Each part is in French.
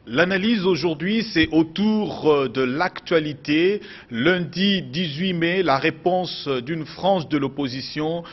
L'analyse aujourd'hui, c'est autour de l'actualité. Lundi 18 mai, la réponse d'une frange de l'opposition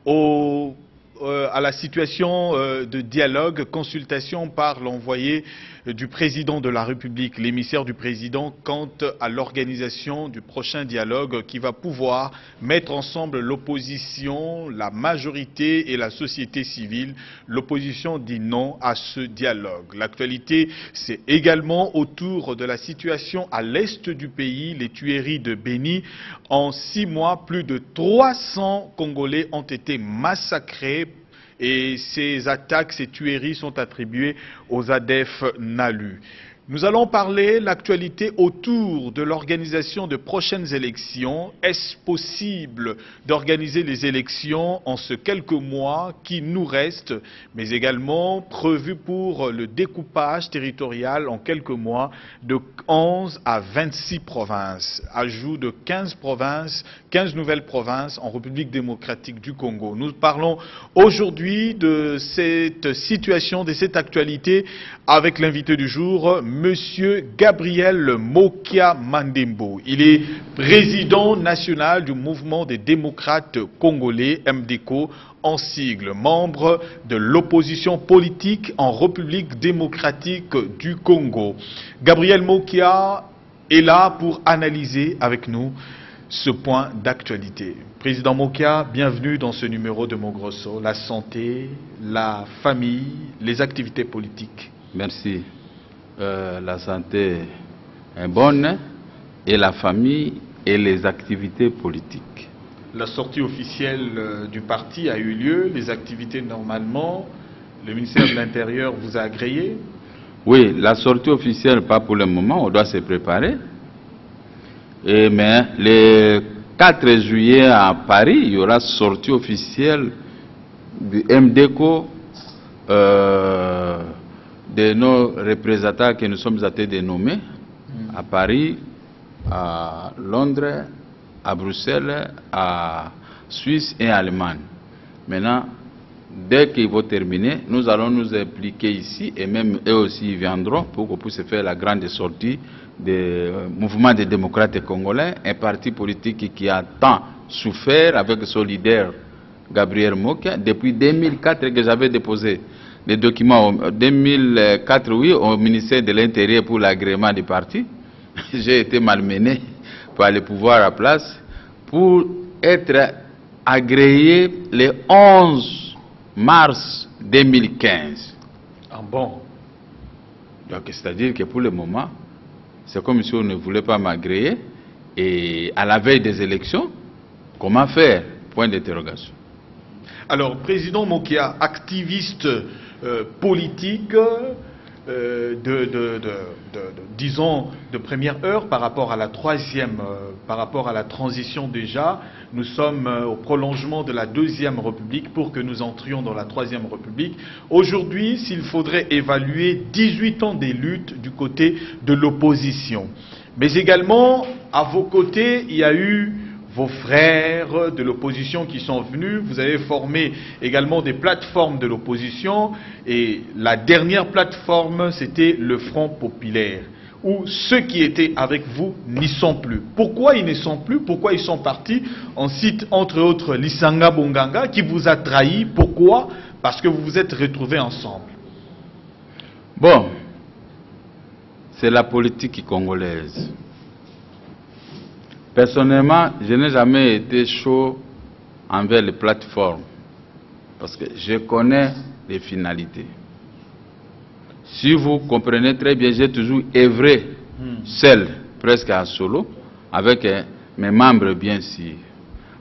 à la situation de dialogue, consultation par l'envoyé du président de la République, l'émissaire du président, quant à l'organisation du prochain dialogue qui va pouvoir mettre ensemble l'opposition, la majorité et la société civile. L'opposition dit non à ce dialogue. L'actualité, c'est également autour de la situation à l'est du pays, les tueries de Béni. En 6 mois, plus de 300 Congolais ont été massacrés. Et ces attaques, ces tueries sont attribuées aux ADF Nalu. Nous allons parler de l'actualité autour de l'organisation de prochaines élections. Est-ce possible d'organiser les élections en ces quelques mois qui nous restent, mais également prévu pour le découpage territorial en quelques mois de 11 à 26 provinces, ajout de 15 provinces, 15 nouvelles provinces en République démocratique du Congo. Nous parlons aujourd'hui de cette situation, de cette actualité avec l'invité du jour, Monsieur Gabriel Mokia Mandembo. Il est président national du mouvement des démocrates congolais, MDCO, en sigle, membre de l'opposition politique en République démocratique du Congo. Gabriel Mokia est là pour analyser avec nous ce point d'actualité. Président Mokia, bienvenue dans ce numéro de Mogrosso. La santé, la famille, les activités politiques. Merci. La santé est bonne et la famille et les activités politiques. La sortie officielle du parti a eu lieu, les activités normalement, le ministère de l'Intérieur vous a agréé? Oui, la sortie officielle, pas pour le moment, on doit se préparer. Mais le 4 juillet à Paris, il y aura sortie officielle du MDCO, de nos représentants que nous sommes été dénommés à Paris, à Londres, à Bruxelles, à Suisse et Allemagne. Maintenant, dès qu'ils vont terminer, nous allons nous impliquer ici et même eux aussi ils viendront pour qu'on puisse faire la grande sortie du mouvement des démocrates congolais, un parti politique qui a tant souffert avec son leader Gabriel Mokia depuis 2004 que j'avais déposé les documents en 2004, oui, au ministère de l'Intérieur pour l'agrément du parti. J'ai été malmené par le pouvoir à place pour être agréé le 11 mars 2015. Ah bon? Donc, c'est-à-dire que pour le moment, c'est comme si on ne voulait pas m'agréer. Et à la veille des élections, comment faire? Point d'interrogation. Alors, président Mokia, activiste politique, disons, de première heure par rapport à la troisième, par rapport à la transition déjà. Nous sommes au prolongement de la Deuxième République pour que nous entrions dans la Troisième République. Aujourd'hui, s'il faudrait évaluer 18 ans des luttes du côté de l'opposition. Mais également, à vos côtés, il y a eu vos frères de l'opposition qui sont venus, vous avez formé également des plateformes de l'opposition et la dernière plateforme c'était le Front Populaire où ceux qui étaient avec vous n'y sont plus. Pourquoi ils ne sont plus? Pourquoi ils sont partis? On cite entre autres Lisanga Bonganga qui vous a trahi. Pourquoi? Parce que vous vous êtes retrouvés ensemble. Bon, c'est la politique congolaise. Personnellement, je n'ai jamais été chaud envers les plateformes parce que je connais les finalités. Si vous comprenez très bien, j'ai toujours œuvré seul, presque en solo, avec mes membres bien sûr.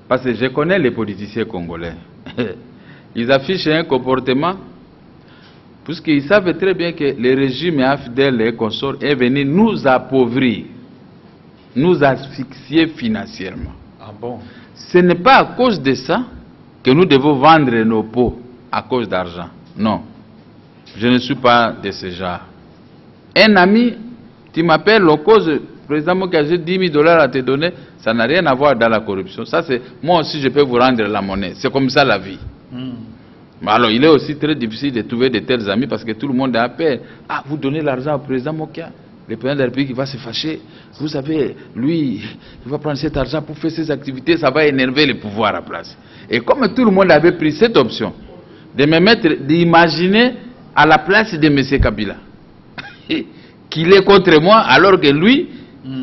Parce que je connais les politiciens congolais. Ils affichent un comportement, puisqu'ils savent très bien que le régime AFDL et consorts est venu nous appauvrir, nous asphyxier financièrement. Ah bon? Ce n'est pas à cause de ça que nous devons vendre nos pots à cause d'argent. Non. Je ne suis pas de ce genre. Un ami, tu m'appelles au cause, président Mokia, j'ai 10 000 $ à te donner, ça n'a rien à voir dans la corruption. Ça, c'est moi aussi, je peux vous rendre la monnaie. C'est comme ça la vie. Mais alors, il est aussi très difficile de trouver de tels amis parce que tout le monde a peur. Ah, vous donnez l'argent au président Mokia, le président de la République va se fâcher. Vous savez, lui, il va prendre cet argent pour faire ses activités, ça va énerver le pouvoir à place. Et comme tout le monde avait pris cette option, de me mettre, d'imaginer à la place de M. Kabila, qu'il est contre moi, alors que lui,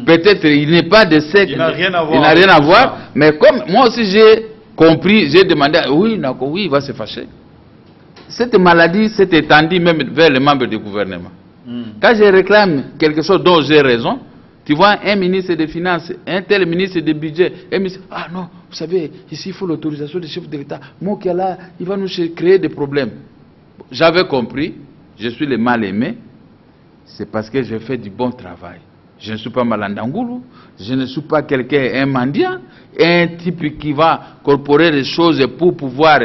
peut-être il n'est pas de secte, il n'a rien à voir, mais comme moi aussi j'ai compris, j'ai demandé, oui, il va se fâcher. Cette maladie s'est étendue même vers les membres du gouvernement. Quand je réclame quelque chose dont j'ai raison, tu vois, un ministre des Finances, un tel ministre du Budget, un ministre, ah non, vous savez, ici il faut l'autorisation du chef de l'État. Moi qui est là, il va nous créer des problèmes. J'avais compris, je suis le mal aimé, c'est parce que j'ai fait du bon travail. Je ne suis pas Malandangoulou, je ne suis pas quelqu'un, un mendiant, un type qui va corporer les choses pour pouvoir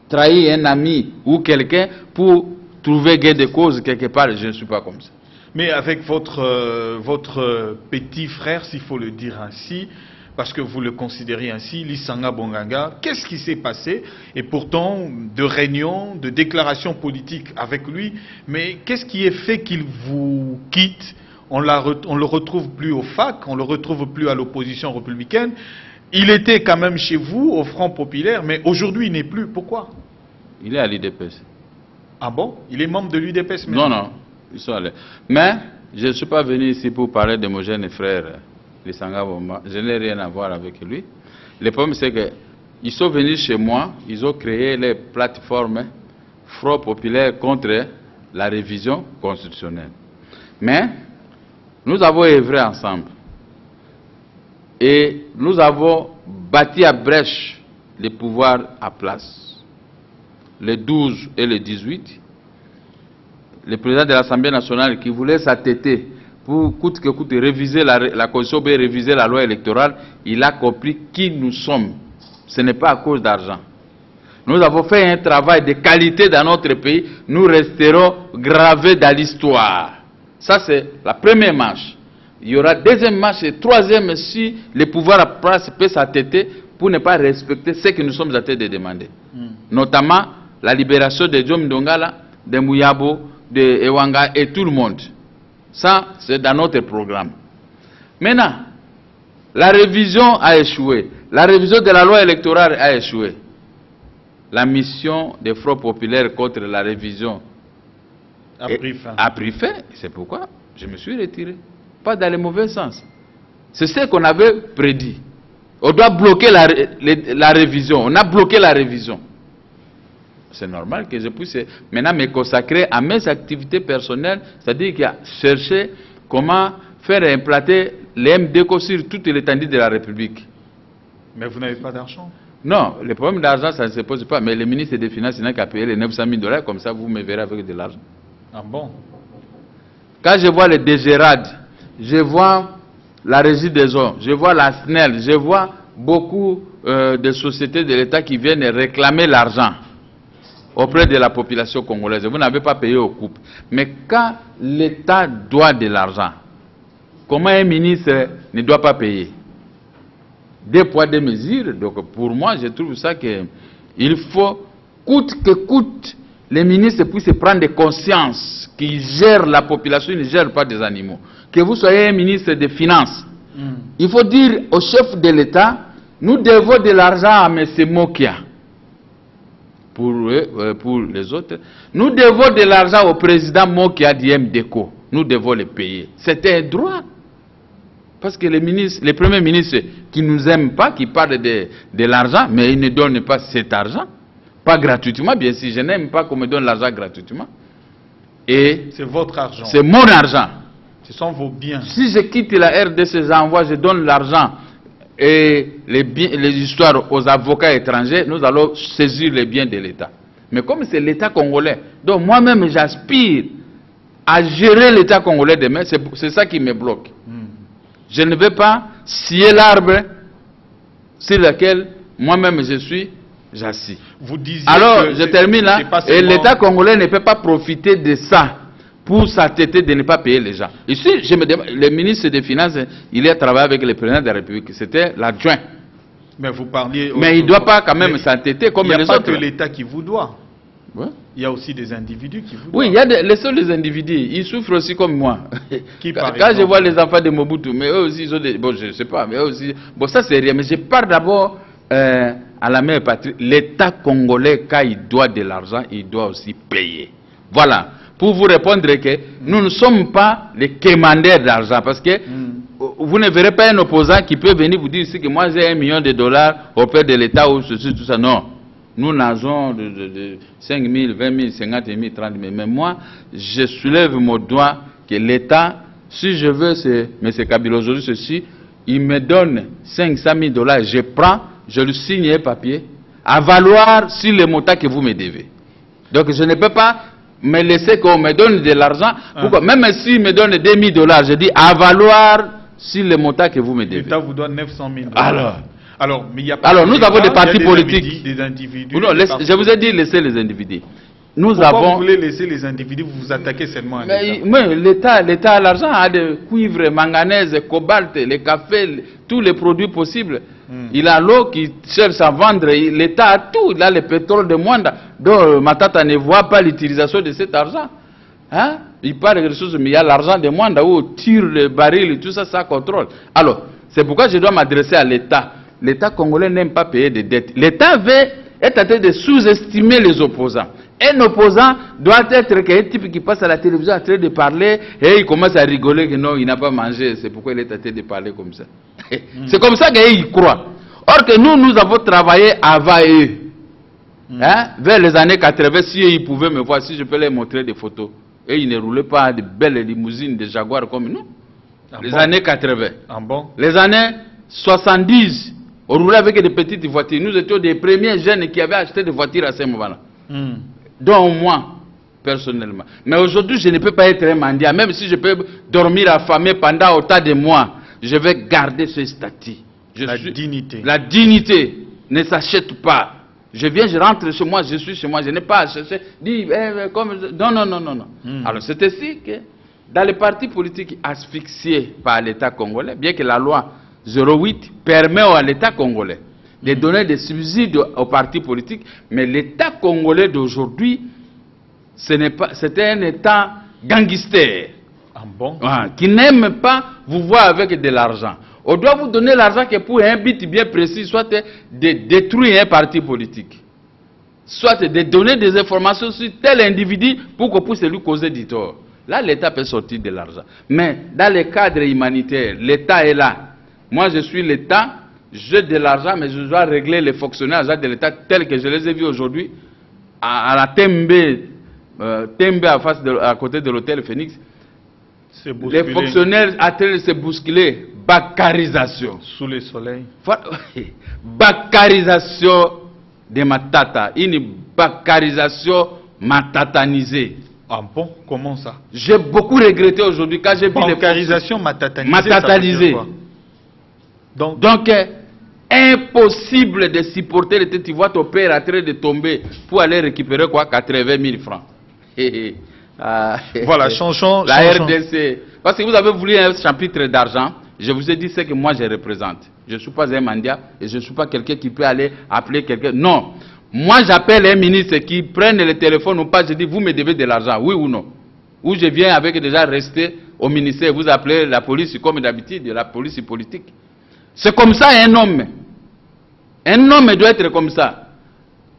trahir un ami ou quelqu'un pour trouver gain de cause quelque part. Je ne suis pas comme ça. Mais avec votre petit frère, s'il faut le dire ainsi, parce que vous le considérez ainsi, Lisanga Bonganga, qu'est-ce qui s'est passé? Et pourtant, de réunions, de déclarations politiques avec lui, mais qu'est-ce qui est fait qu'il vous quitte? On le retrouve plus au FAC, on le retrouve plus à l'opposition républicaine. Il était quand même chez vous, au Front Populaire, mais aujourd'hui il n'est plus. Pourquoi? Il est à l'UDPS. Ah bon? Il est membre de l'UDPS même? Non, non, ils sont allés. Mais je ne suis pas venu ici pour parler de mon jeune frère, Lisanga Bomba. Je n'ai rien à voir avec lui. Le problème c'est qu'ils sont venus chez moi, ils ont créé les plateformes Front Populaire contre la révision constitutionnelle. Mais nous avons œuvré ensemble. Et nous avons bâti à brèche les pouvoirs à place. Le 12 et le 18, le président de l'Assemblée nationale qui voulait s'attêter pour coûte que coûte réviser la Constitution, réviser la loi électorale, il a compris qui nous sommes. Ce n'est pas à cause d'argent. Nous avons fait un travail de qualité dans notre pays, nous resterons gravés dans l'histoire. Ça c'est la première marche. Il y aura deuxième marche et troisième si le pouvoir à place peut s'attêter pour ne pas respecter ce que nous sommes en train de demander. Notamment la libération de Djom Ndongala, de Mouyabo, de Ewanga et tout le monde. Ça, c'est dans notre programme. Maintenant, la révision a échoué. La révision de la loi électorale a échoué. La mission des Front Populaire contre la révision a pris fin. C'est pourquoi je me suis retiré. Pas dans le mauvais sens. C'est ce qu'on avait prédit. On doit bloquer la révision. On a bloqué la révision. C'est normal que je puisse maintenant me consacrer à mes activités personnelles, c'est-à-dire qu'il y a chercher comment faire implanter les MDECO sur toute l'étendue de la République. Mais vous n'avez pas d'argent? Non, le problème d'argent, ça ne se pose pas. Mais le ministre des Finances n'a qu'à payer les 900 000 $, comme ça vous me verrez avec de l'argent. Ah bon? Quand je vois les DGRAD, je vois la Régie des eaux, je vois la SNEL, je vois beaucoup de sociétés de l'État qui viennent réclamer l'argent auprès de la population congolaise. Vous n'avez pas payé au couple. Mais quand l'État doit de l'argent, comment un ministre ne doit pas payer? Deux poids, deux mesures. Donc pour moi, je trouve ça qu'il faut, coûte que coûte, les ministres puissent prendre conscience qu'ils gèrent la population, ils ne gèrent pas des animaux. Que vous soyez un ministre des Finances, il faut dire au chef de l'État, nous devons de l'argent à M. Mokia. Pour les autres, nous devons de l'argent au président Mokia d'IMDECO. Nous devons le payer. C'était un droit. Parce que les premiers ministres qui ne nous aiment pas, qui parlent de l'argent, mais ils ne donnent pas cet argent. Pas gratuitement, bien sûr. Je n'aime pas qu'on me donne l'argent gratuitement. Et c'est votre argent. C'est mon argent. Ce sont vos biens. Si je quitte la RDC, j'envoie, je donne l'argent et les histoires aux avocats étrangers, nous allons saisir les biens de l'État. Mais comme c'est l'État congolais, donc moi-même j'aspire à gérer l'État congolais demain, c'est ça qui me bloque. Je ne veux pas scier l'arbre sur lequel moi-même je suis assis. Vous disiez alors, je termine là, et l'État congolais ne peut pas profiter de ça pour s'attêter de ne pas payer les gens. Ici, je me demande, le ministre des Finances, il a travaillé avec le président de la République, c'était l'adjoint Mais vous parliez... Mais il ne doit pas quand même s'entêter comme les autres. Il n'y a pas que l'État qui vous doit. Ouais. Il y a aussi des individus qui vous doivent. Oui, il y a les seuls individus. Ils souffrent aussi comme moi. Qui, quand je vois les enfants de Mobutu, mais eux aussi, ils ont des... Bon, je ne sais pas, mais eux aussi... Bon, ça, c'est rien. Mais je parle d'abord à la mère patrie. L'État congolais, quand il doit de l'argent, il doit aussi payer. Voilà. Pour vous répondre que nous ne sommes pas les commandeurs d'argent. Parce que vous ne verrez pas un opposant qui peut venir vous dire ici que moi, j'ai $1 million auprès de l'État ou ceci, tout ça. Non. Nous n'avons de 5 000, 20 000, 50 000, 30 000. Mais moi, je soulève mon doigt que l'État, si je veux, M. Kabila aujourd'hui, ceci, il me donne 500 000 $, je prends, je lui signe un papier, à valoir sur les montants que vous me devez. Donc je ne peux pas me laisser qu'on me donne de l'argent. Même s'il me donne 2 000 $, je dis à valoir sur les montants que vous me devez. L'État vous donne 900 000 $. Alors, mais il y a pas alors nous avons des partis politiques. Des individus. Non, je vous ai dit laisser les individus. Pourquoi vous voulez laisser les individus, vous vous attaquez seulement à l'État? Mais l'État a l'argent, a de cuivre, manganèse, cobalt, les cafés, tous les produits possibles. Il a l'eau qui cherche à vendre, l'État a tout, il a le pétrole de Mwanda. Donc Matata ne voit pas l'utilisation de cet argent. Hein? Il parle de choses, mais il y a l'argent de Mwanda où on tire le baril, tout ça, ça contrôle. Alors, c'est pourquoi je dois m'adresser à l'État. L'État congolais n'aime pas payer des dettes. L'État est en train de sous-estimer les opposants. Un opposant doit être un type qui passe à la télévision en train de parler et il commence à rigoler que non, il n'a pas mangé. C'est pourquoi il est en train de parler comme ça. C'est comme ça qu'il croit. Or que nous avons travaillé avant eux. Hein? Vers les années 80, si ils pouvaient me voir, si je peux leur montrer des photos. Et ils ne roulaient pas de belles limousines, de Jaguar comme nous. Les années 80. Les années 70. On roulait avec des petites voitures. Nous étions des premiers jeunes qui avaient acheté des voitures à ce moment-là. Dont moi, personnellement. Mais aujourd'hui, je ne peux pas être un mendiant. Même si je peux dormir affamé pendant autant de mois, je vais garder ce statut. Dignité. La dignité ne s'achète pas. Je viens, je rentre chez moi, je suis chez moi. Je n'ai pas à chercher. Non. Alors c'est ainsi que dans les partis politiques asphyxiés par l'État congolais, bien que la loi 08 permet à l'État congolais de donner des subsides aux partis politiques, mais l'État congolais d'aujourd'hui, c'était un État gangster, qui n'aime pas vous voir avec de l'argent. On doit vous donner l'argent que pour un but bien précis, soit de détruire un parti politique, soit de donner des informations sur tel individu pour qu'on puisse lui causer du tort. Là, l'État peut sortir de l'argent. Mais dans le cadre humanitaire, l'État est là. Moi, je suis l'État, j'ai de l'argent, mais je dois régler les fonctionnaires de l'État tels que je les ai vus aujourd'hui à la Tembe à côté de l'hôtel Phoenix. Les fonctionnaires en train de se bousculer. Bakarisation. Sous le soleil. Bakarisation de Matata. Une bakarisation matatanisée. Ah bon? Comment ça? J'ai beaucoup regretté aujourd'hui quand j'ai vu les bakarisation matatanisée. Donc, impossible de supporter le tête. Tu vois ton père en train de tomber pour aller récupérer quoi? 80 000 francs. Voilà, changeons. La RDC. Parce que vous avez voulu un chapitre d'argent. Je vous ai dit ce que moi je représente. Je ne suis pas un mendiant et je ne suis pas quelqu'un qui peut aller appeler quelqu'un. Non. Moi j'appelle un ministre qui prenne le téléphone ou pas. Je dis, vous me devez de l'argent, oui ou non? Ou je viens avec déjà rester au ministère. Vous appelez la police comme d'habitude, la police politique. C'est comme ça un homme. Un homme doit être comme ça.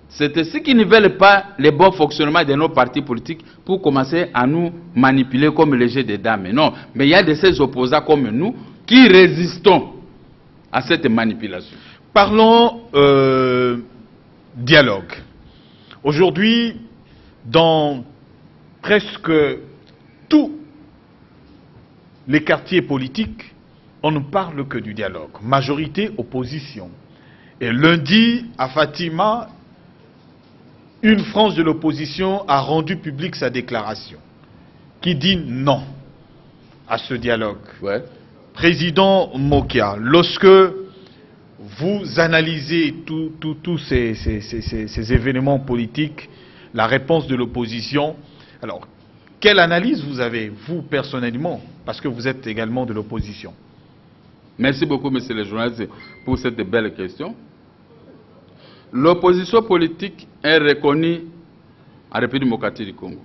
C'est ceux qui ne veulent pas le bon fonctionnement de nos partis politiques pour commencer à nous manipuler comme les jeux de dames. Non, mais il y a de ces opposants comme nous qui résistons à cette manipulation. Parlons dialogue. Aujourd'hui, dans presque tous les quartiers politiques, on ne parle que du dialogue. Majorité, opposition. Et lundi, à Fatima, une frange de l'opposition a rendu publique sa déclaration qui dit non à ce dialogue. Ouais. Président Mokia, lorsque vous analysez tous ces événements politiques, la réponse de l'opposition, alors, quelle analyse vous avez, vous, personnellement, parce que vous êtes également de l'opposition? Merci beaucoup, monsieur le journaliste, pour cette belle question. l'opposition politique est reconnue en République démocratique du Congo.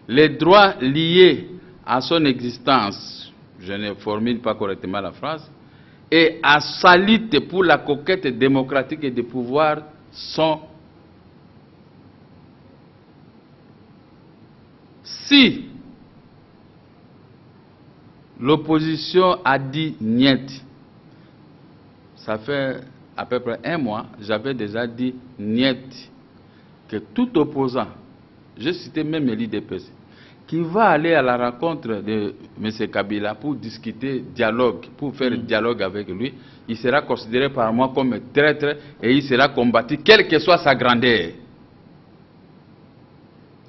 Les droits liés à son existence, je ne formule pas correctement la phrase, et à sa lutte pour la conquête démocratique et des pouvoirs sont. Si l'opposition a dit niet, ça fait à peu près un mois, j'avais déjà dit niet, que tout opposant, je citais même l'IDPS, qui va aller à la rencontre de M. Kabila pour discuter dialogue, pour faire dialogue avec lui, il sera considéré par moi comme traître et il sera combattu, quelle que soit sa grandeur.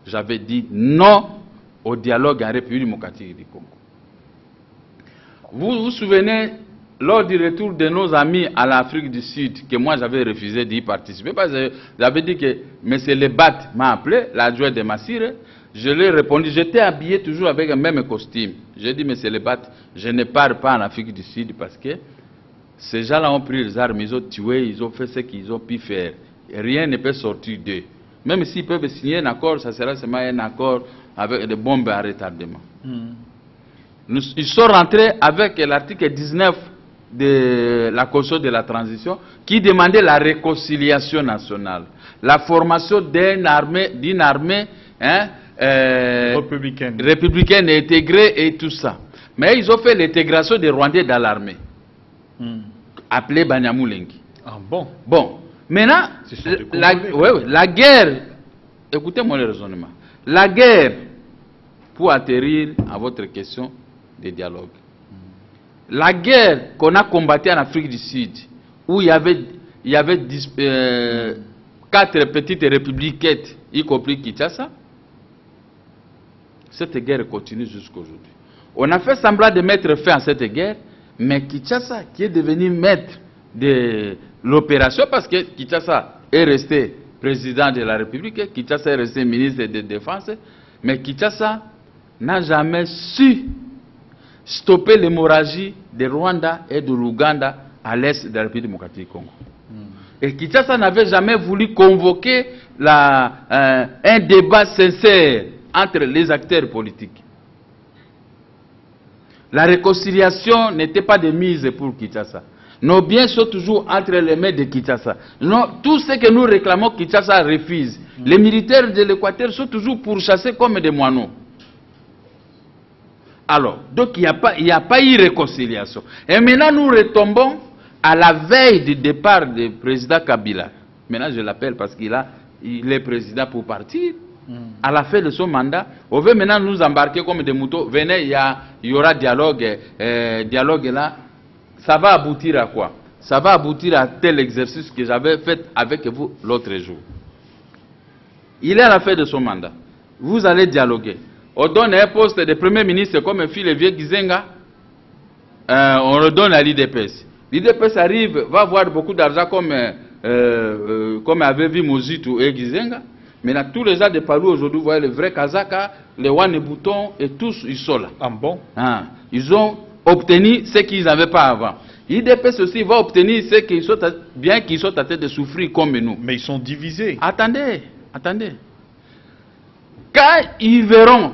J'avais dit non au dialogue en République démocratique du Congo. Vous vous souvenez, lors du retour de nos amis à l'Afrique du Sud, que moi j'avais refusé d'y participer, parce que j'avais dit que M. Lebat m'a appelé, l'adjoint de Massire, je lui ai répondu, j'étais habillé toujours avec un même costume. J'ai dit, M. Lebat, je ne pars pas en Afrique du Sud parce que ces gens-là ont pris les armes, ils ont tué, ils ont fait ce qu'ils ont pu faire. Rien ne peut sortir d'eux. Même s'ils peuvent signer un accord, ça sera seulement un accord avec des bombes à retardement. Ils sont rentrés avec l'article 19 de la Constitution de la transition qui demandait la réconciliation nationale, la formation d'une armée républicaine intégrée et tout ça. Mais ils ont fait l'intégration des Rwandais dans l'armée, appelée Banyamulenge. Ah bon? Bon, maintenant, la guerre, écoutez-moi le raisonnement, la guerre, pour atterrir à votre question de dialogue, la guerre qu'on a combattue en Afrique du Sud, où il y avait 4 petites républiques, y compris Kinshasa, cette guerre continue jusqu'à aujourd'hui. On a fait semblant de mettre fin à cette guerre, mais Kinshasa, qui est devenu maître de l'opération, parce que Kinshasa est resté président de la République, Kinshasa est resté ministre de la Défense, mais Kinshasa n'a jamais su stopper l'hémorragie de Rwanda et de l'Ouganda à l'est de la République démocratique du Congo. Et Kinshasa n'avait jamais voulu convoquer un débat sincère entre les acteurs politiques. La réconciliation n'était pas de mise pour Kinshasa. Nos biens sont toujours entre les mains de Kinshasa. Tout ce que nous réclamons, Kinshasa refuse. Les militaires de l'Équateur sont toujours pourchassés comme des moineaux. Alors, donc il n'y a pas eu réconciliation. Et maintenant, nous retombons à la veille du départ du président Kabila. Maintenant, je l'appelle parce qu'il est président pour partir. À la fin de son mandat, on veut maintenant nous embarquer comme des moutons. Venez, il y aura dialogue. Dialogue là, ça va aboutir à quoi? Ça va aboutir à tel exercice que j'avais fait avec vous l'autre jour. Il est à la fin de son mandat. Vous allez dialoguer. On donne un poste de premier ministre comme un fils de vieux Gizenga. On redonne à l'IDPS. L'IDPS arrive, va avoir beaucoup d'argent comme avait vu Mozitu et Gizenga. Maintenant, tous les gens de Palu aujourd'hui, vous voyez les vrais Kazaka, les Wane Bouton et tous, ils sont là. Ah bon? Ils ont obtenu ce qu'ils n'avaient pas avant. L'IDPS aussi va obtenir ce qu'ils sont, bien qu'ils sont en train de souffrir comme nous. Mais ils sont divisés. Attendez, attendez. Quand ils verront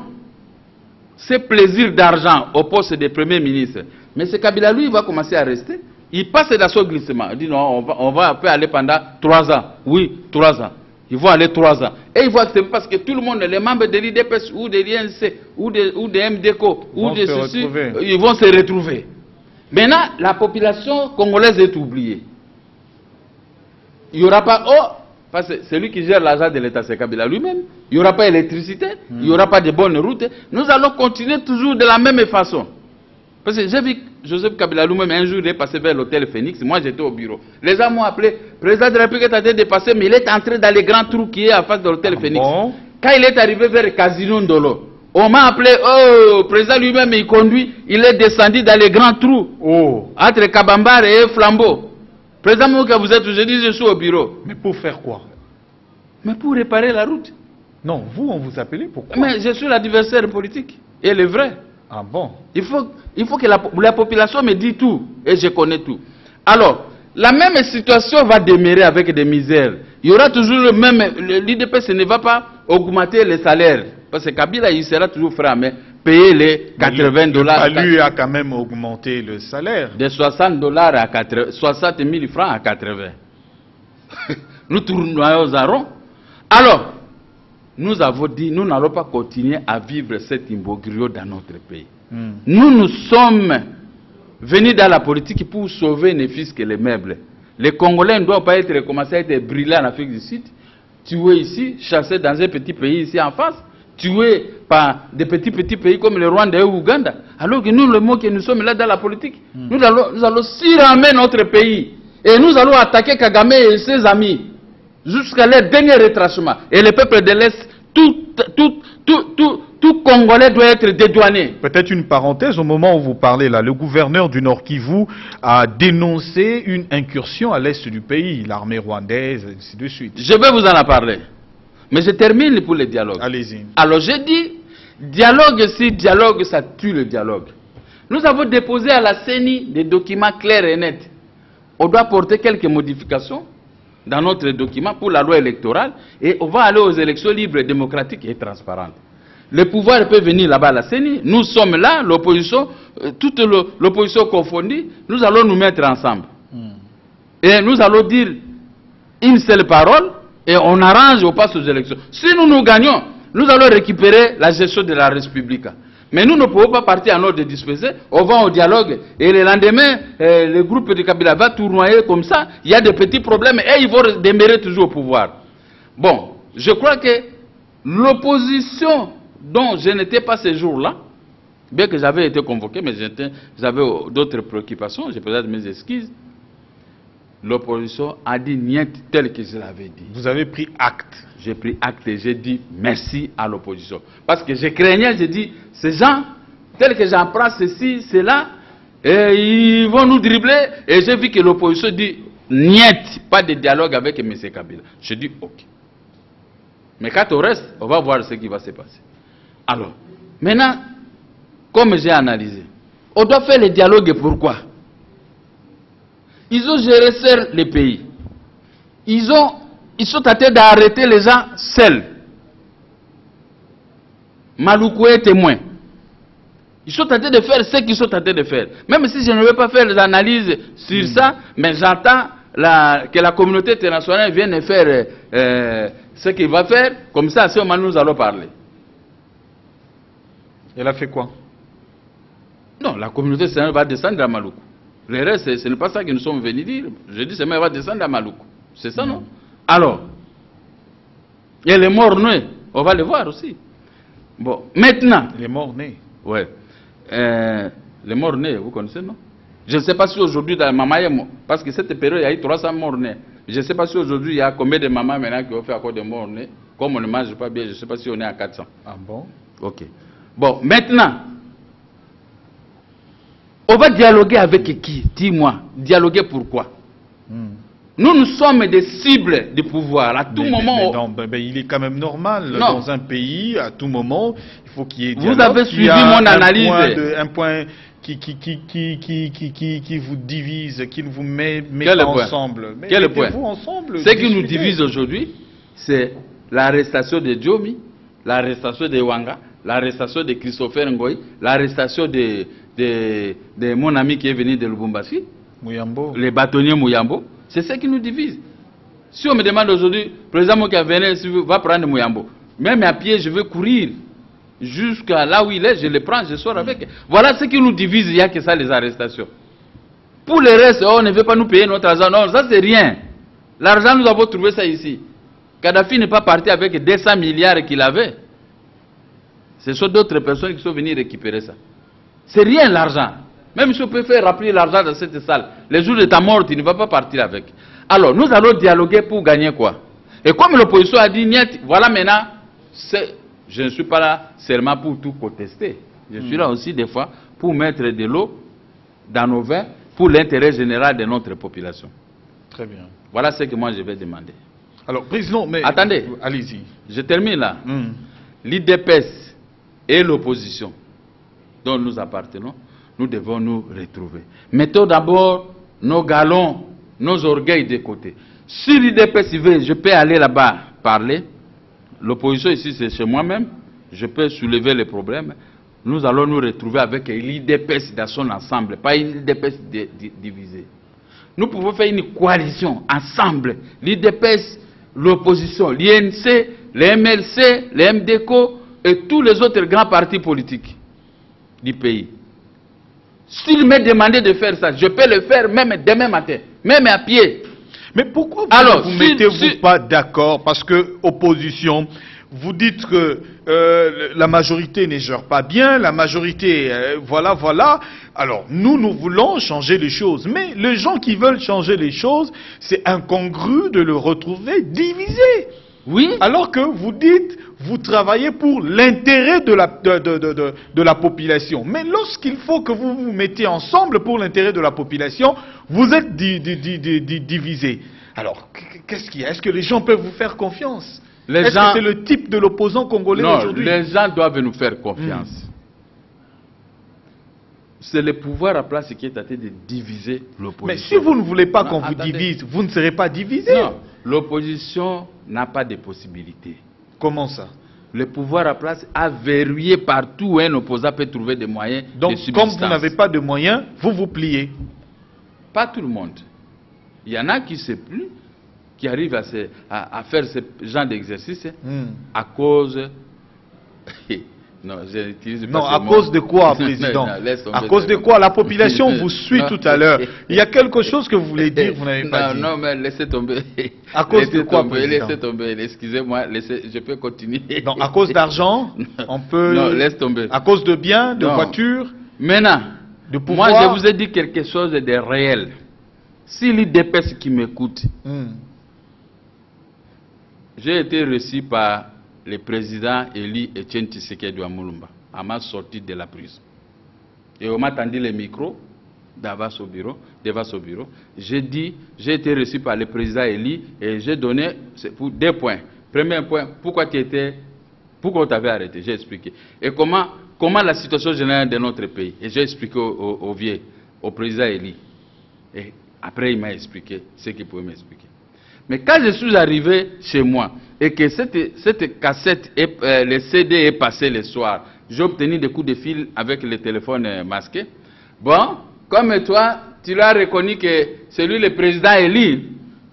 ce plaisir d'argent au poste de premier ministre, M. Kabila, lui, il va commencer à rester. Il passe dans son glissement. Il dit non, on va aller pendant 3 ans. Oui, 3 ans. Ils vont aller 3 ans. Et ils vont accepter parce que tout le monde, les membres de l'IDPS ou de l'INC ou de MDECO ou de ceci, ils vont se retrouver. Maintenant, la population congolaise est oubliée. Il n'y aura pas... parce que celui qui gère l'argent de l'État, c'est Kabila lui-même. Il n'y aura pas d'électricité, il n'y aura pas de bonnes routes. Nous allons continuer toujours de la même façon. Parce que j'ai vu Joseph Kabila lui-même, un jour, il est passé vers l'hôtel Phoenix. Moi, j'étais au bureau. Les gens m'ont appelé. Le président de la République est en train de passer, mais il est entré dans les grands trous qui est en face de l'hôtel Phoenix. Bon? Quand il est arrivé vers Casino Ndolo, on m'a appelé, le président lui-même, il conduit, il est descendu dans les grands trous. Entre Kabambar et Flambeau. Président Mouka, vous êtes, je dis, je suis au bureau. Mais pour faire quoi? Mais pour réparer la route. Non, vous, on vous appelait pourquoi? Mais je suis l'adversaire politique. Et le vrai. Ah bon? Il faut que la population me dise tout. Et je connais tout. Alors, la même situation va demeurer avec des misères. Il y aura toujours le même... L'IDPS ne va pas augmenter les salaires. Parce que Kabila, il sera toujours prêt à payer les 80 dollars. Lui a quand même augmenté le salaire. De 60 dollars à 80, 60 000 francs à 80. Nous tournons aux rond. Alors, nous avons dit, nous n'allons pas continuer à vivre cet imbroglio dans notre pays. Nous sommes venus dans la politique pour sauver les fiscs et les meubles. Les Congolais ne doivent pas commencer à être brûlés en Afrique du Sud, tués ici, chassés dans un petit pays ici en face, tués par des petits pays comme le Rwanda et l'Ouganda. Alors que nous, le mot que nous sommes là dans la politique, nous allons surarmer notre pays. Et nous allons attaquer Kagame et ses amis jusqu'à leur dernier retranchement. Et le peuple de l'Est, tout Congolais doit être dédouané. Peut-être une parenthèse, au moment où vous parlez là, le gouverneur du Nord Kivu a dénoncé une incursion à l'Est du pays, l'armée rwandaise, ainsi de suite. Je vais vous en parler. Mais je termine pour le dialogue. Allez-y. Alors j'ai dit, dialogue, si dialogue, ça tue le dialogue. Nous avons déposé à la CENI des documents clairs et nets. On doit apporter quelques modifications dans notre document pour la loi électorale et on va aller aux élections libres, démocratiques et transparentes. Le pouvoir peut venir là-bas à la CENI, nous sommes là, l'opposition, toute l'opposition confondue, nous allons nous mettre ensemble. Et nous allons dire une seule parole et on arrange, on passe aux élections. Si nous gagnons, nous allons récupérer la gestion de la République. Mais nous ne pouvons pas partir en ordre dispersé, on va au dialogue et le lendemain, le groupe de Kabila va tournoyer comme ça, il y a des petits problèmes et ils vont demeurer toujours au pouvoir. Bon, je crois que l'opposition dont je n'étais pas ce jour-là, bien que j'avais été convoqué, mais j'avais d'autres préoccupations, je présente mes excuses, l'opposition a dit niet tel que je l'avais dit. Vous avez pris acte. J'ai pris acte et j'ai dit merci à l'opposition. Parce que je craignais, j'ai dit, ces gens, tels que j'en prends ceci, cela, et ils vont nous dribbler. Et j'ai vu que l'opposition dit, niet, pas de dialogue avec M. Kabila. J'ai dit, ok. Mais quand on reste, on va voir ce qui va se passer. Alors, maintenant, comme j'ai analysé, on doit faire le dialogue. Pourquoi? Ils ont géré seuls les pays. Ils sont tentés d'arrêter les gens seuls. Maluku est témoin. Ils sont tentés de faire ce qu'ils sont tentés de faire. Même si je ne veux pas faire des analyses sur ça, mais j'entends que la communauté internationale vienne faire ce qu'il va faire. Comme ça, à ce moment, nous allons parler. Elle a fait quoi? Non, la communauté internationale va descendre à Maluku. Le reste, ce n'est pas ça que nous sommes venus dire. Je dis seulement, elle va descendre à Maluku. C'est ça, non? Alors, il y a les morts-nés, on va les voir aussi. Bon, maintenant... Les morts-nés? Oui. Les morts-nés, vous connaissez, non? Je ne sais pas si aujourd'hui, dans Mamaïmo, parce que cette période, il y a eu 300 morts-nés. Je ne sais pas si aujourd'hui, il y a combien de mamans maintenant qui ont fait encore des morts-nés. Comme on ne mange pas bien, je ne sais pas si on est à 400. Ah bon? Ok. Bon, maintenant... On va dialoguer avec qui? Dis-moi. Dialoguer pourquoi? Nous sommes des cibles du pouvoir. À tout moment... il est quand même normal. Non. Dans un pays, à tout moment, il faut qu'il y ait dialogue. Vous avez suivi mon analyse. Un point qui vous divise, qui ne vous met pas ensemble. Quel point? Ensemble. Ce qui nous divise aujourd'hui, c'est l'arrestation de Djomi, l'arrestation de Wanga, l'arrestation de Christopher Ngoï, l'arrestation de mon ami qui est venu de Lubumbashi, Muyambo. Les bâtonniers Muyambo. C'est ce qui nous divise. Si on me demande aujourd'hui, le président Mokia va prendre Muyambo, même à pied, je veux courir jusqu'à là où il est, je le prends, je sors avec. Voilà ce qui nous divise, il n'y a que ça, les arrestations. Pour le reste, on ne veut pas nous payer notre argent. Non, ça c'est rien. L'argent, nous avons trouvé ça ici. Kadhafi n'est pas parti avec 200 milliards qu'il avait. Ce sont d'autres personnes qui sont venues récupérer ça. C'est rien l'argent. Même si on peut faire rappeler l'argent dans cette salle, les jours de ta mort, tu ne vas pas partir avec. Alors, nous allons dialoguer pour gagner quoi? Et comme l'opposition a dit, niet, voilà maintenant, je ne suis pas là seulement pour tout contester. Je suis là aussi des fois pour mettre de l'eau dans nos vins pour l'intérêt général de notre population. Très bien. Voilà ce que moi je vais demander. Alors, président, mais... Attendez. Allez-y. Je termine là. L'IDPS et l'opposition dont nous appartenons, nous devons nous retrouver. Mettons d'abord nos galons nos orgueils de côté. Si l'UDPS veut, je peux aller là-bas parler. L'opposition ici, c'est chez moi-même. Je peux soulever les problèmes. Nous allons nous retrouver avec l'UDPS dans son ensemble, pas une UDPS divisée. Nous pouvons faire une coalition ensemble. L'UDPS, l'opposition, l'INC, les MLC, les MDCO et tous les autres grands partis politiques du pays. S'il m'est demandé de faire ça, je peux le faire même demain matin, même à pied. Mais pourquoi vous ne vous mettez-vous pas d'accord? Parce que opposition, vous dites que la majorité ne gère pas bien, la majorité, voilà. Alors, nous voulons changer les choses. Mais les gens qui veulent changer les choses, c'est incongru de le retrouver divisé. Oui. Alors que vous dites, vous travaillez pour l'intérêt de la population. Mais lorsqu'il faut que vous vous mettiez ensemble pour l'intérêt de la population, vous êtes divisés. Alors, qu'est-ce qu'il y a? Est-ce que les gens peuvent vous faire confiance? Est-ce que c'est le type de l'opposant congolais aujourd'hui? Non, les gens doivent nous faire confiance. C'est le pouvoir à place qui est en train de diviser l'opposition. Mais si vous ne voulez pas qu'on vous divise, vous ne serez pas divisé. Non, l'opposition n'a pas de possibilité. Comment ça? Le pouvoir à place a verrouillé partout où un opposant peut trouver des moyens de subsistance. Donc, comme vous n'avez pas de moyens, vous vous pliez. Pas tout le monde. Il y en a qui se plient, qui arrivent à faire ce genre d'exercice à cause... Non, à cause de quoi, Président? À cause de quoi? La population vous suit tout à l'heure. Il y a quelque chose que vous voulez dire, vous n'avez pas dit. Non, mais laissez tomber. À cause de quoi, Président? Laissez tomber, excusez-moi, je peux continuer. Non, à cause d'argent, on peut... Non, laisse tomber. À cause de biens, de voitures, maintenant, de pouvoir... moi, je vous ai dit quelque chose de réel. Si l'UDPS qui m'écoute, j'ai été reçu par le président Eli Etienne Tshisekedi wa Mulumba à ma sortie de la prison. Et on m'a tendu le micro devant son bureau. J'ai dit, j'ai été reçu par le président Eli et j'ai donné pour 2 points. Premier point, pourquoi on t'avait arrêté? J'ai expliqué. Et comment la situation générale de notre pays. Et j'ai expliqué au président Eli. Et après, il m'a expliqué ce qu'il pouvait m'expliquer. Mais quand je suis arrivé chez moi et que cette cassette, le CD est passé le soir, j'ai obtenu des coups de fil avec le téléphone masqué. Bon, comme toi, tu l'as reconnu que c'est lui le président Eli.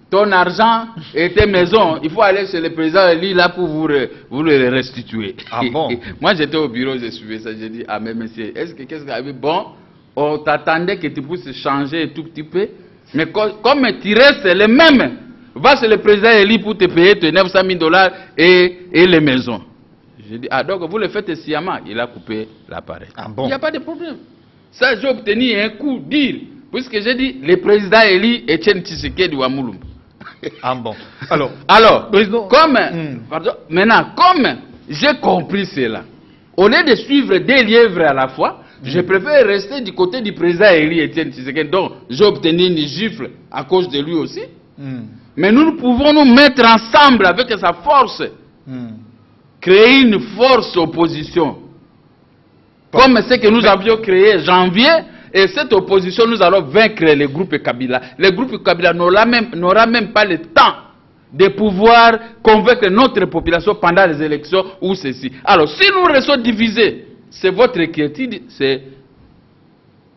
Ton argent et tes maisons, il faut aller chez le président Eli là pour vous le restituer. Ah bon? Moi, j'étais au bureau, j'ai suivi ça, j'ai dit, ah mais monsieur, qu'est-ce qui arrive? Bon, on t'attendait que tu puisses changer un tout petit peu, mais comme tu restes le même, va chez le président Eli pour te payer tes 900 000 $ et les maisons. J'ai dit, ah donc vous le faites sciemment. Il a coupé l'appareil. Ah bon? Il n'y a pas de problème. Ça, j'ai obtenu un coup dire, puisque j'ai dit, le président Eli Etienne Tshisekedi wa Mulumba. Ah bon? Alors, président, maintenant, comme j'ai compris cela, au lieu de suivre 2 lièvres à la fois, je préfère rester du côté du président Eli Etienne Tshisekedi. Donc, j'ai obtenu une gifle à cause de lui aussi. Mais nous pouvons nous mettre ensemble avec sa force, créer une force opposition, comme ce que nous avions créé en janvier, et cette opposition, nous allons vaincre les groupes Kabila. Les groupes Kabila n'aura même pas le temps de pouvoir convaincre notre population pendant les élections ou ceci. Alors, si nous restons divisés, c'est votre inquiétude, c'est...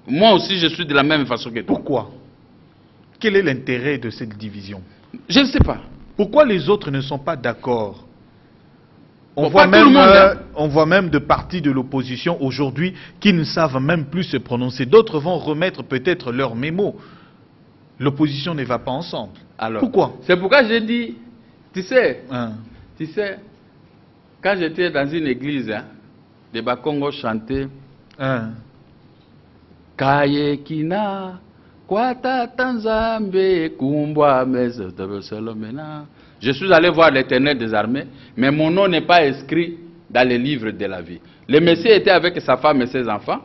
Moi aussi, je suis de la même façon que toi. Pourquoi? Quel est l'intérêt de cette division? Je ne sais pas. Pourquoi les autres ne sont pas d'accord? On voit même de partis de l'opposition aujourd'hui qui ne savent même plus se prononcer. D'autres vont remettre peut-être leur mémo. L'opposition ne va pas ensemble. Alors, pourquoi? C'est pourquoi j'ai dit, tu sais, quand j'étais dans une église, les Bakongo chantaient Kaye Kina Kwata Tanzambe Kumbwa Mezotobesolomena. Je suis allé voir l'Éternel des armées, mais mon nom n'est pas inscrit dans les livres de la vie. Le Messie était avec sa femme et ses enfants.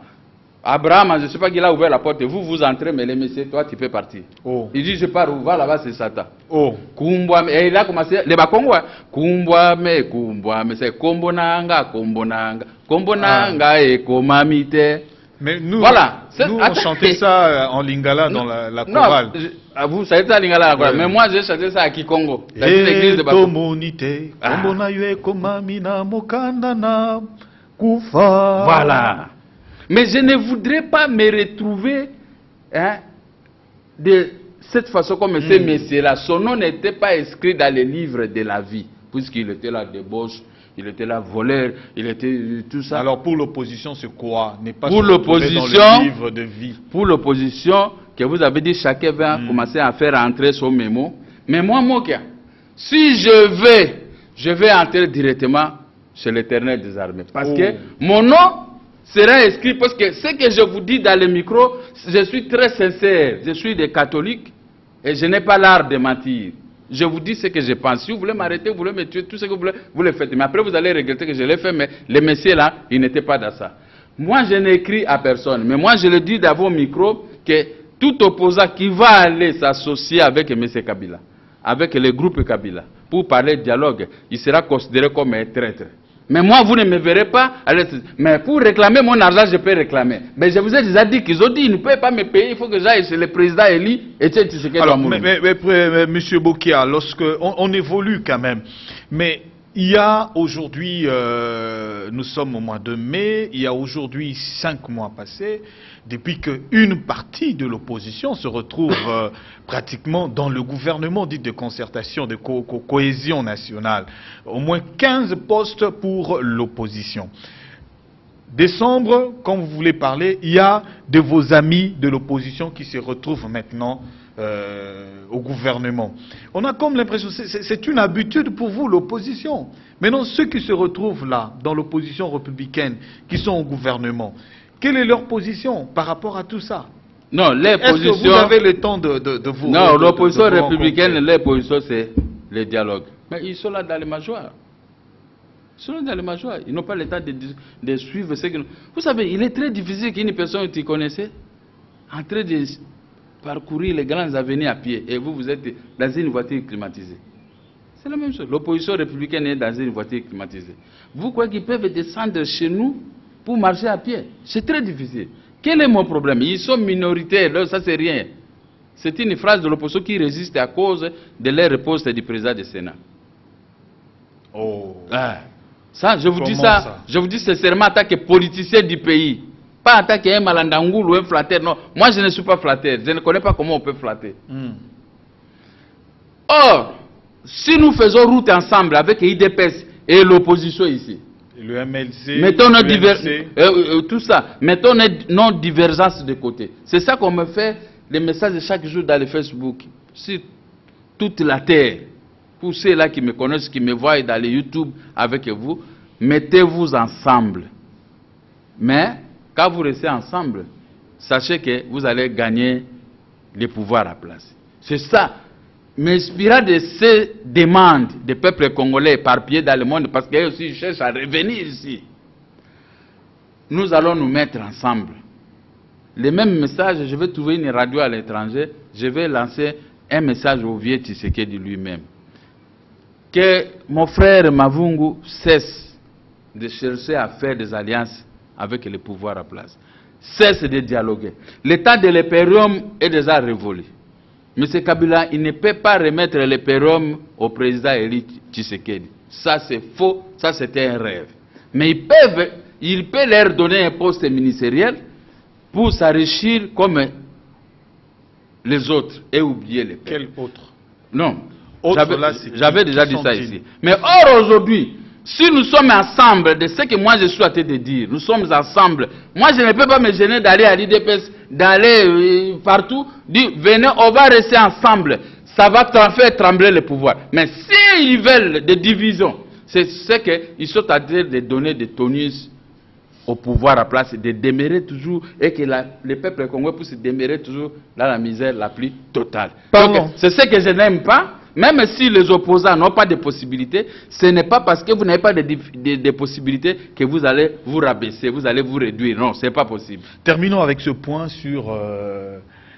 Abraham, je ne sais pas qui a ouvert la porte, et vous entrez, mais le Messie, toi tu peux partir. Il dit, je pars, où va là-bas, c'est Satan. Et il a commencé, les Bakongo, Kumbwa me, c'est Kombonanga, et Komamite. Mais nous, voilà. Nous on chantait ça en lingala dans la chorale. Non, vous savez ça en lingala la chorale, mais moi j'ai chanté ça à Kikongo. Dans une église de Bakou. Voilà. Mais je ne voudrais pas me retrouver de cette façon comme ce monsieur-là. Son nom n'était pas inscrit dans les livres de la vie, puisqu'il était là débauche, il était là voleur, il était tout ça. Alors pour l'opposition, c'est quoi? N'est pas pour l'opposition, dans le livre de vie. Pour l'opposition, que vous avez dit chacun va commencer à faire entrer son mémo. Mais moi, Mokia, si je vais entrer directement chez l'Éternel des armées. Parce que mon nom sera inscrit, parce que ce que je vous dis dans le micro, je suis très sincère. Je suis des catholiques et je n'ai pas l'art de mentir. Je vous dis ce que je pense. Si vous voulez m'arrêter, vous voulez me tuer, tout ce que vous voulez, vous le faites. Mais après, vous allez regretter que je l'ai fait, mais les messieurs là, ils n'étaient pas dans ça. Moi, je n'ai écrit à personne. Mais moi, je le dis dans vos micros que tout opposant qui va aller s'associer avec M. Kabila, avec le groupe Kabila, pour parler de dialogue, il sera considéré comme un traître. Mais moi, vous ne me verrez pas. Mais pour réclamer mon argent, je peux réclamer. Mais je vous ai déjà dit qu'ils ont dit qu'ils ne peuvent pas me payer. Il faut que j'aille chez le président Eli et tu sais que alors, Monsieur Bokia, lorsque on évolue quand même, mais il y a aujourd'hui, nous sommes au mois de mai, il y a aujourd'hui 5 mois passés, depuis qu'une partie de l'opposition se retrouve pratiquement dans le gouvernement dit de concertation, de cohésion nationale. Au moins 15 postes pour l'opposition. Décembre, quand vous voulez parler, il y a de vos amis de l'opposition qui se retrouvent maintenant au gouvernement. On a comme l'impression, c'est une habitude pour vous, l'opposition. Maintenant, ceux qui se retrouvent là, dans l'opposition républicaine, qui sont au gouvernement, quelle est leur position par rapport à tout ça? Non, les positions... Est-ce que vous avez le temps de vous... Non, l'opposition républicaine, les positions, c'est le dialogue. Mais ils sont là dans les mâchoires. Ils sont là dans les mâchoires. Ils n'ont pas le temps de suivre ce que... Vous savez, il est très difficile qu'une personne que tu connaissez, en train de parcourir les grandes avenues à pied, et vous êtes dans une voiture climatisée. C'est la même chose. L'opposition républicaine est dans une voiture climatisée. Vous croyez qu'ils peuvent descendre chez nous pour marcher à pied? C'est très difficile. Quel est mon problème? Ils sont minoritaires, ça c'est rien. C'est une phrase de l'opposition qui résiste à cause de leur réponse du président du Sénat. Oh. Ça, je vous dis ça, je vous dis sincèrement en tant que politicien du pays. Pas en tant qu'un malandangoul ou un flatteur, non. Moi je ne suis pas flatteur, je ne connais pas comment on peut flatter. Or, si nous faisons route ensemble avec l'IDPS et l'opposition ici, le MLC, mettons tout ça, mettons nos divergences de côté. C'est ça qu'on me fait les messages chaque jour dans le Facebook, sur toute la terre. Pour ceux-là qui me connaissent, qui me voient dans les YouTube avec vous, mettez-vous ensemble. Mais quand vous restez ensemble, sachez que vous allez gagner les pouvoirs à place. C'est ça. M'inspirant de ces demandes des peuples congolais éparpillés dans le monde, parce qu'eux aussi cherchent à revenir ici, nous allons nous mettre ensemble. Les mêmes messages, je vais trouver une radio à l'étranger, je vais lancer un message au vieux Tshisekedi lui-même. Que mon frère Mavungu cesse de chercher à faire des alliances avec les pouvoirs à place. Cesse de dialoguer. L'état de l'Imperium est déjà révolu. M. Kabila, il ne peut pas remettre l'Imperium au président Eli Tshisekedi. Ça c'est faux, ça c'était un rêve. Mais il peut leur donner un poste ministériel pour s'enrichir comme les autres et oublier les peuples. Quel autre? Non. J'avais déjà dit ça ici. Mais or aujourd'hui, si nous sommes ensemble de ce que moi je suis en train de dire, nous sommes ensemble. Moi je ne peux pas me gêner d'aller à l'IDPS, d'aller partout, dire venez, on va rester ensemble. Ça va faire trembler le pouvoir. Mais s'ils veulent des divisions, c'est ce qu'ils sont en train de donner des tonus au pouvoir à place, de demeurer toujours, et que le peuple congolais puisse demeurer toujours dans la misère la plus totale. C'est ce que je n'aime pas. Même si les opposants n'ont pas de possibilités, ce n'est pas parce que vous n'avez pas de possibilités que vous allez vous rabaisser, vous allez vous réduire. Non, ce n'est pas possible. Terminons avec ce point sur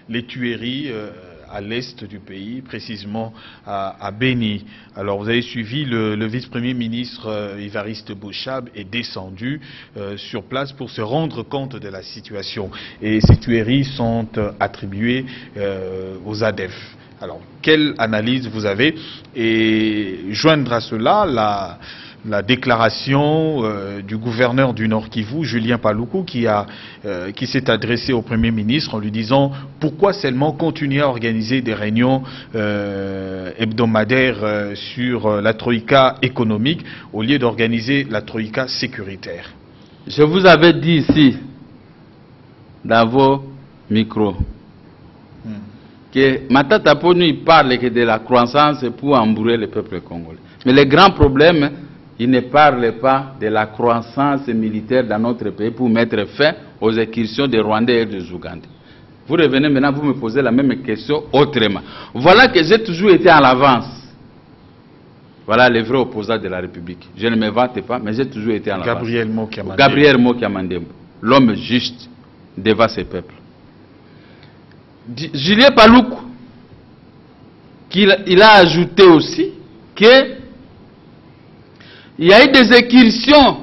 les tueries à l'est du pays, précisément à Béni. Alors vous avez suivi le vice-premier ministre Évariste Bochab est descendu sur place pour se rendre compte de la situation. Et ces tueries sont attribuées aux ADF. Alors, quelle analyse vous avez? Et joindre à cela la déclaration du gouverneur du Nord Kivu, Julien Paluku, qui s'est adressé au Premier ministre en lui disant pourquoi seulement continuer à organiser des réunions hebdomadaires sur la troïka économique au lieu d'organiser la troïka sécuritaire. Je vous avais dit ici, dans vos micros, que Matata Ponu parle que de la croissance pour embrouiller le peuple congolais. Mais le grand problème, il ne parle pas de la croissance militaire dans notre pays pour mettre fin aux incursions des Rwandais et des Ougandais. Vous revenez maintenant, vous me posez la même question autrement. Voilà que j'ai toujours été en avance. Voilà les vrais opposants de la République. Je ne me vante pas, mais j'ai toujours été en avance. Gabriel Mokiamandembo, l'homme juste devant ses peuples. Julien Paluku, il a ajouté aussi que il y a eu des incursions.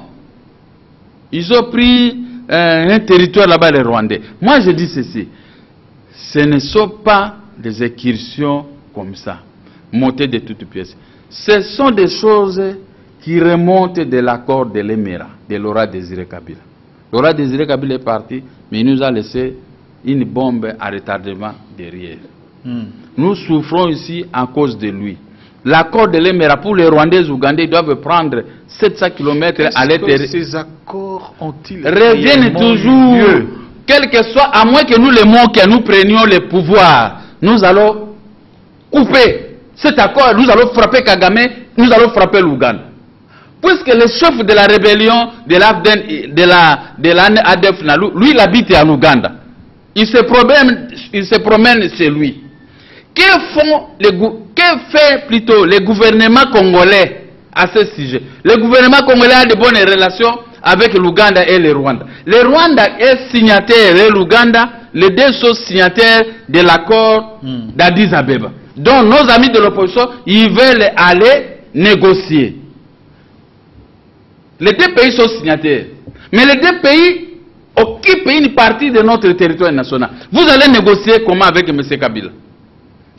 Ils ont pris un territoire là-bas, les Rwandais. Moi, je dis ceci. Ce ne sont pas des incursions comme ça, montées de toutes pièces. Ce sont des choses qui remontent de l'accord de l'Émera, de Laurent Désiré Kabila. Laurent Désiré Kabila est parti, mais il nous a laissé une bombe à retardement derrière. Nous souffrons ici à cause de lui. L'accord de l'Émera pour les Rwandais Ougandais doivent prendre 700 km à l'intérieur. Ces accords ont-ils reviennent toujours mieux? Quel que soit, à moins que nous les mots nous prenions le pouvoir, nous allons couper cet accord, nous allons frapper Kagame, nous allons frapper l'Ouganda. Puisque le chef de la rébellion de l'ADF, lui il habite en Ouganda. Il se promène chez lui. Que fait plutôt le gouvernement congolais à ce sujet? Le gouvernement congolais a de bonnes relations avec l'Ouganda et le Rwanda. Le Rwanda est signataire et l'Ouganda, les deux sont signataires de l'accord d'Addis Abeba. Donc nos amis de l'opposition, ils veulent aller négocier. Les deux pays sont signataires. Mais les deux pays occupent une partie de notre territoire national. Vous allez négocier comment avec M. Kabila?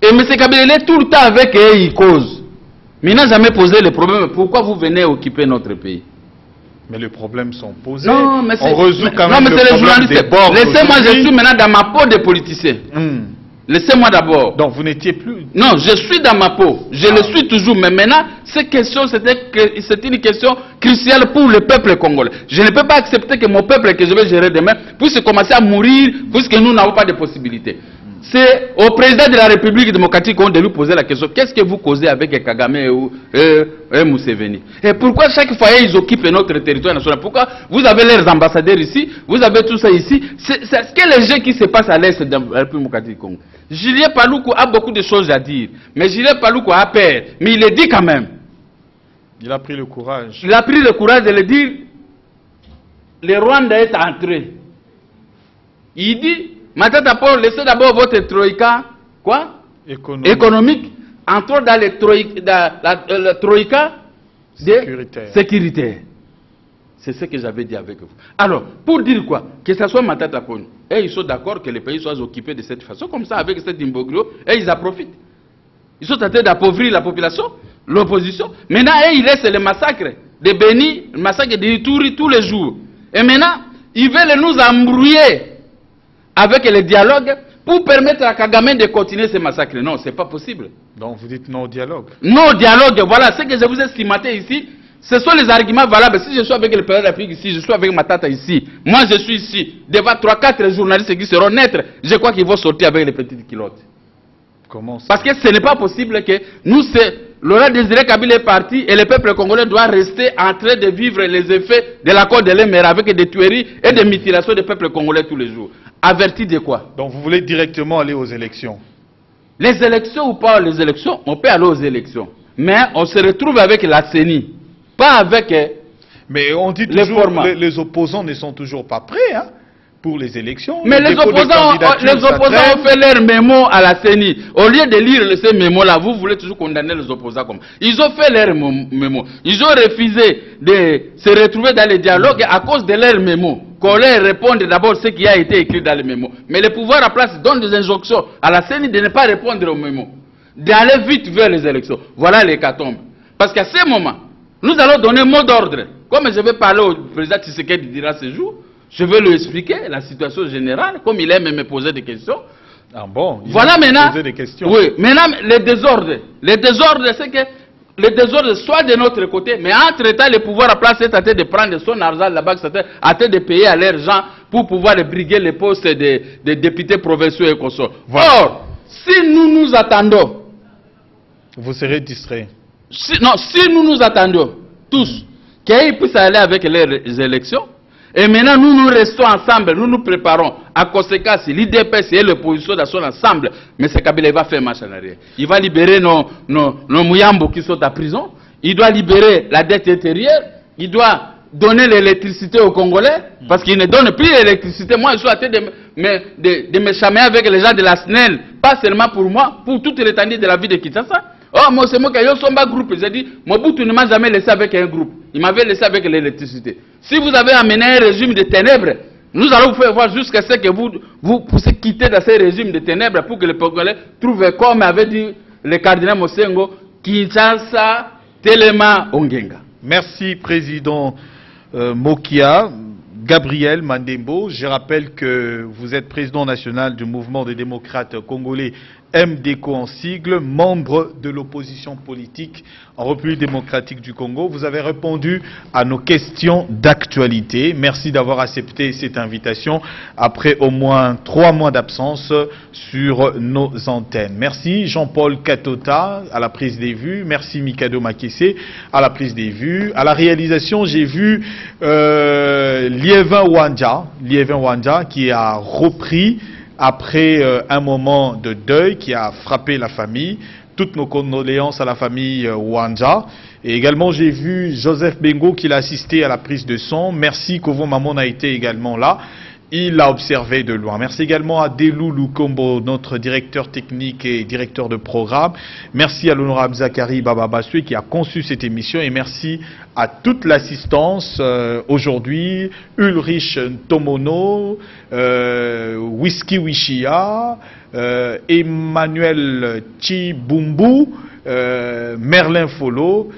Et M. Kabila, il est tout le temps avec eux, il cause. Mais il n'a jamais posé le problème. Pourquoi vous venez occuper notre pays? Mais les problèmes sont posés. Non, mais on résout quand même le problème des bords. Laissez-moi, je suis maintenant dans ma peau de politicien. Laissez-moi d'abord. Donc vous n'étiez plus... Non, je suis dans ma peau. Je le suis toujours. Mais maintenant, cette question, c'est une question cruciale pour le peuple congolais. Je ne peux pas accepter que mon peuple que je vais gérer demain puisse commencer à mourir puisque nous n'avons pas de possibilité. C'est au président de la République démocratique qu'on doit lui poser la question. Qu'est-ce que vous causez avec Kagame et Museveni? Et pourquoi chaque fois ils occupent notre territoire national? Pourquoi vous avez leurs ambassadeurs ici? Vous avez tout ça ici? C'est quel jeu qui se passe à l'est de la République démocratique du Congo? Julien Paluku a beaucoup de choses à dire. Mais Julien Paluku a peur. Mais il le dit quand même. Il a pris le courage. Il a pris le courage de le dire. Le Rwanda est entré. Il dit... Matata Paul, laissez d'abord votre troïka, quoi? Économique. Entre dans la troïka sécuritaire. C'est ce que j'avais dit avec vous. Alors, pour dire quoi? Que ce soit Matata Paul, et ils sont d'accord que les pays soient occupés de cette façon, comme ça, avec cet imbroglio, et ils en profitent. Ils sont en train d'appauvrir la population, l'opposition. Maintenant, ils laissent le massacre de Béni, le massacre de Ituri tous les jours. Et maintenant, ils veulent nous embrouiller avec le dialogue pour permettre à Kagame de continuer ce massacre. Non, ce n'est pas possible. Donc vous dites non au dialogue? Non au dialogue, voilà. Ce que je vous ai stigmaté ici, ce sont les arguments valables. Si je suis avec le président de la République ici, je suis avec Matata ici. Moi, je suis ici. Devant 3-4 journalistes qui seront naître, je crois qu'ils vont sortir avec les petites culottes. Comment ça? Parce que ce n'est pas possible que nous, Laurent Désiré Kabila est parti et le peuple congolais doit rester en train de vivre les effets de l'accord de l'Émera avec des tueries et des mutilations du peuple congolais tous les jours. Averti de quoi? Donc vous voulez directement aller aux élections? Les élections ou pas les élections, on peut aller aux élections. Mais on se retrouve avec la CENI. Pas avec mais on dit toujours que les opposants ne sont toujours pas prêts. Hein? pour les élections. Mais les opposants ont fait leur mémo à la CENI. Au lieu de lire ces mémos-là, vous voulez toujours condamner les opposants comme. Ils ont fait leur mémo. Ils ont refusé de se retrouver dans les dialogues à cause de leurs mémos. Qu'on leur réponde d'abord ce qui a été écrit dans les mémos. Mais le pouvoir à place donne des injonctions à la CENI de ne pas répondre aux mémos. D'aller vite vers les élections. Voilà l'hécatombe. Parce qu'à ce moment, nous allons donner un mot d'ordre. Comme je vais parler au président Tshisekedi dira ce jour, je vais lui expliquer la situation générale, comme il aime me poser des questions. Ah bon, voilà maintenant. Poser des questions. Oui, maintenant les désordres. Les désordres, c'est que les désordres soient de notre côté, mais entre-temps, le pouvoir à place est en train de prendre son argent là-bas, est en train de payer à leurs gens pour pouvoir briguer les postes des députés provinciaux et consorts. Voilà. Or, si nous nous attendons, vous serez distrait. Si nous nous attendons tous qu'ils puissent aller avec les élections, et maintenant nous restons ensemble, nous nous préparons. À conséquence, l'IDPS et l'opposition dans son ensemble, mais c'est Kabila va faire marche en arrière. Il va libérer nos Mouyambo qui sont en prison, il doit libérer la dette intérieure, il doit donner l'électricité aux Congolais, parce qu'il ne donne plus l'électricité. Moi, je suis en train de me chamer avec les gens de la SNEL, pas seulement pour moi, pour toute l'étendue de la vie de Kinshasa. Oh, moi, c'est moi qui ai un groupe. J'ai dit, Mobutu ne m'a jamais laissé avec un groupe. Il m'avait laissé avec l'électricité. Si vous avez amené un régime de ténèbres, nous allons vous faire voir jusqu'à ce que vous puissiez quitter dans ce régime de ténèbres pour que les Congolais trouvent, comme avait dit le cardinal Mosengo, Kinshasa, Telema, Ongenga. Merci, Président Mokia. Gabriel Mandembo, je rappelle que vous êtes président national du mouvement des démocrates congolais MDECO en sigle, membre de l'opposition politique en République démocratique du Congo. Vous avez répondu à nos questions d'actualité. Merci d'avoir accepté cette invitation après au moins 3 mois d'absence sur nos antennes. Merci Jean-Paul Katota à la prise des vues. Merci Mikado Makese à la prise des vues. À la réalisation, j'ai vu Liévin Wanja qui a repris après un moment de deuil qui a frappé la famille. Toutes nos condoléances à la famille Wanja. Et également, j'ai vu Joseph Bengo qui l'a assisté à la prise de son. Merci, Kovo Mamon a été également là. Il l'a observé de loin. Merci également à Delou Lukombo, notre directeur technique et directeur de programme. Merci à l'honorable Zachary Bababasue qui a conçu cette émission. Et merci à toute l'assistance aujourd'hui. Ulrich Tomono, Whisky Wishia, Emmanuel Chibumbu, Merlin Folo.